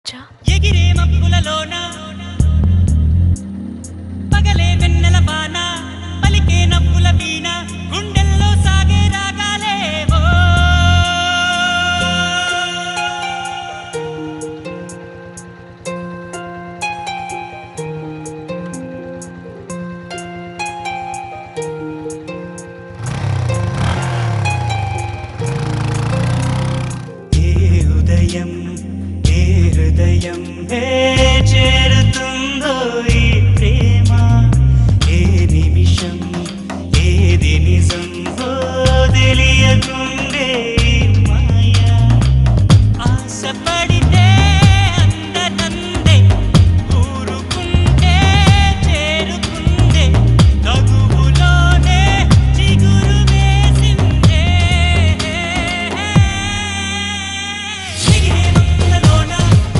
ఛ! ఎగిరే మబ్బులలోన పగలే వెన్నెల బాన పలికే నవ్వుల వీణ గుండెల్లో సాగే రాగాలేవో ఏ ఉదయం ఏ హృదయం వేచే